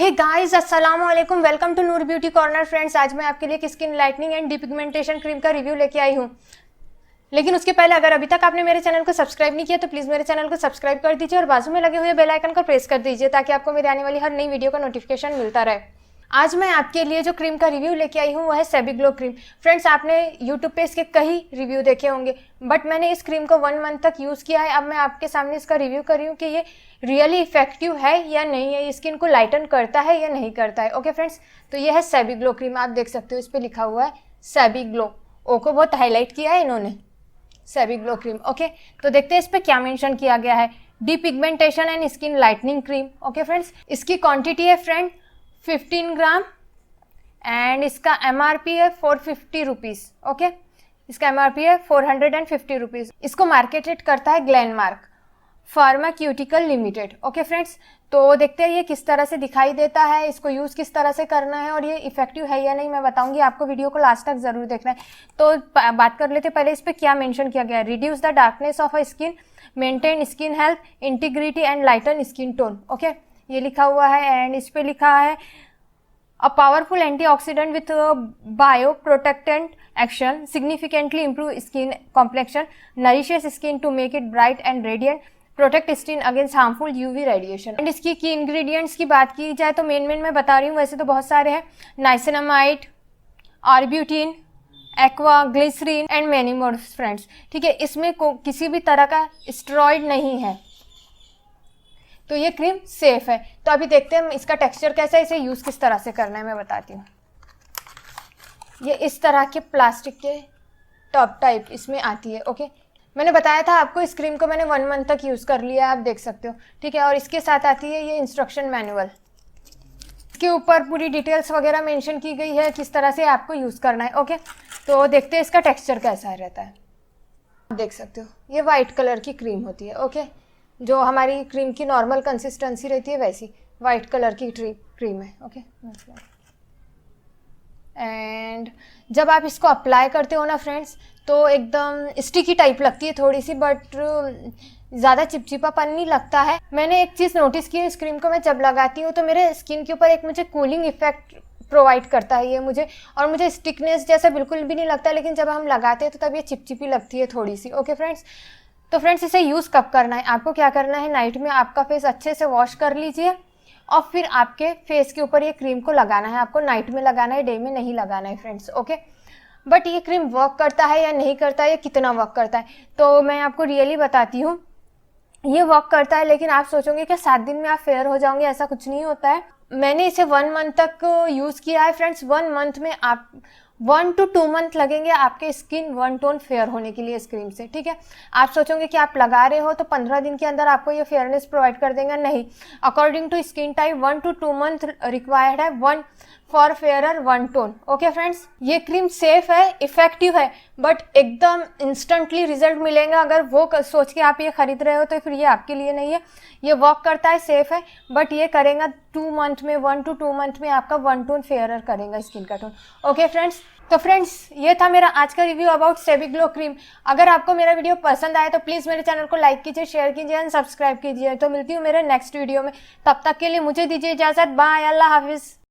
हे guys, अस्सलाम वालेकुम, welcome to Noor beauty corner. Friends, आज मैं आपके लिए skin lightening and depigmentation cream का रिव्यू लेके आई हूँ। लेकिन उसके पहले अगर अभी तक आपने मेरे चैनल को सब्सक्राइब नहीं किया तो प्लीज़ मेरे चैनल को सब्सक्राइब कर दीजिए और बाजू में लगे हुए बेल आइकन को प्रेस कर दीजिए ताकि आपको मेरे आने वाली हर नई वीडियो का नोटिफिकेशन मिलता रहे। आज मैं आपके लिए जो क्रीम का रिव्यू लेके आई हूँ वह है सेबीग्लो क्रीम। फ्रेंड्स, आपने यूट्यूब पे इसके कई रिव्यू देखे होंगे, बट मैंने इस क्रीम को 1 मंथ तक यूज़ किया है। अब मैं आपके सामने इसका रिव्यू कर रही हूँ कि ये रियली इफेक्टिव है या नहीं है, ये स्किन को लाइटन करता है या नहीं करता है। ओके फ्रेंड्स, तो ये है सेबीग्लो क्रीम। आप देख सकते हो इस पर लिखा हुआ है सेबीग्लो, ओ को बहुत हाईलाइट किया है इन्होंने, सेबीग्लो क्रीम। ओके, तो देखते हैं इस पर क्या मेंशन किया गया है। Depigmentation and skin lightening cream. Okay friends, इसकी क्वांटिटी है फ्रेंड 15 ग्राम एंड इसका MRP है 450 रुपीज़। ओके, इसका MRP है 450 रुपीज़। इसको मार्केटेड करता है Glenmark pharmaceutical limited. Okay friends, तो देखते हैं ये किस तरह से दिखाई देता है, इसको यूज़ किस तरह से करना है और ये इफेक्टिव है या नहीं मैं बताऊंगी आपको। वीडियो को लास्ट तक जरूर देखना है। तो बात कर लेते पहले इस पर क्या मेंशन किया गया है। Reduce the darkness of a skin, maintain skin health, integrity and lighten skin tone. Okay, ये लिखा हुआ है एंड इस पे लिखा है a powerful antioxidant with bio protectant action significantly improve skin complexion, nourishes skin to make it bright and radiant, protect skin against harmful UV radiation. And इसकी की इंग्रेडिएंट्स की बात की जाए तो मेन मैं बता रही हूँ, वैसे तो बहुत सारे हैं। Niacinamide, arbutin, aqua, glycerin and many more friends. ठीक है, इसमें किसी भी तरह का स्टेरॉइड नहीं है, तो ये क्रीम सेफ है। तो अभी देखते हैं इसका टेक्सचर कैसा है, इसे यूज़ किस तरह से करना है मैं बताती हूँ। ये इस तरह के प्लास्टिक के टब टाइप इसमें आती है। ओके, मैंने बताया था आपको, इस क्रीम को मैंने 1 मंथ तक यूज़ कर लिया है, आप देख सकते हो। ठीक है, और इसके साथ आती है ये इंस्ट्रक्शन मैनुअल, इसके ऊपर पूरी डिटेल्स वगैरह मेंशन की गई है किस तरह से आपको यूज़ करना है। ओके, तो देखते हैं इसका टेक्सचर कैसा रहता है। आप देख सकते हो ये वाइट कलर की क्रीम होती है। ओके, जो हमारी क्रीम की नॉर्मल कंसिस्टेंसी रहती है वैसी वाइट कलर की क्रीम है। ओके, एंड जब आप इसको अप्लाई करते हो ना फ्रेंड्स, तो एकदम स्टिकी टाइप लगती है थोड़ी सी, बट ज़्यादा चिपचिपापन नहीं लगता है। मैंने एक चीज़ नोटिस की, इस क्रीम को मैं जब लगाती हूँ तो मेरे स्किन के ऊपर एक मुझे कूलिंग इफेक्ट प्रोवाइड करता है ये मुझे, और मुझे स्टिकनेस जैसा बिल्कुल भी नहीं लगता। लेकिन जब हम लगाते हैं तो तब ये चिपचिपी लगती है थोड़ी सी। ओके फ्रेंड्स, तो फ्रेंड्स इसे यूज़ कब करना है, आपको क्या करना है, नाइट में आपका फेस अच्छे से वॉश कर लीजिए और फिर आपके फेस के ऊपर ये क्रीम को लगाना है। आपको नाइट में लगाना है, डे में नहीं लगाना है फ्रेंड्स। ओके, बट ये क्रीम वर्क करता है या नहीं करता है, या कितना वर्क करता है, तो मैं आपको रियली बताती हूँ। ये वर्क करता है, लेकिन आप सोचोगे कि 7 दिन में आप फेयर हो जाओगे, ऐसा कुछ नहीं होता है। मैंने इसे 1 मंथ तक यूज़ किया है फ्रेंड्स। 1 मंथ में आप 1 to 2 मंथ लगेंगे आपके स्किन 1 टोन फेयर होने के लिए इस क्रीम से। ठीक है, आप सोचोगे कि आप लगा रहे हो तो 15 दिन के अंदर आपको ये फेयरनेस प्रोवाइड कर देंगे, नहीं। According to skin type 1 to 2 month required है, 1 for fairer 1 tone. Okay friends, ये क्रीम सेफ है, इफेक्टिव है, बट एकदम इंस्टेंटली रिजल्ट मिलेगा अगर वो सोच के आप ये खरीद रहे हो तो फिर ये आपके लिए नहीं है। ये वर्क करता है, सेफ है, बट ये करेगा 2 मंथ में, 1 to 2 मंथ में आपका 1 टोन फेयरर करेगा स्किन का टोन। ओके फ्रेंड्स, तो फ्रेंड्स ये था मेरा आज का रिव्यू अबाउट सेबीग्लो क्रीम। अगर आपको मेरा वीडियो पसंद आए तो प्लीज़ मेरे चैनल को लाइक कीजिए, शेयर कीजिए एंड सब्सक्राइब कीजिए। तो मिलती हूँ मेरे नेक्स्ट वीडियो में, तब तक के लिए मुझे दीजिए इजाज़त। बाय, अल्लाह हाफिज़।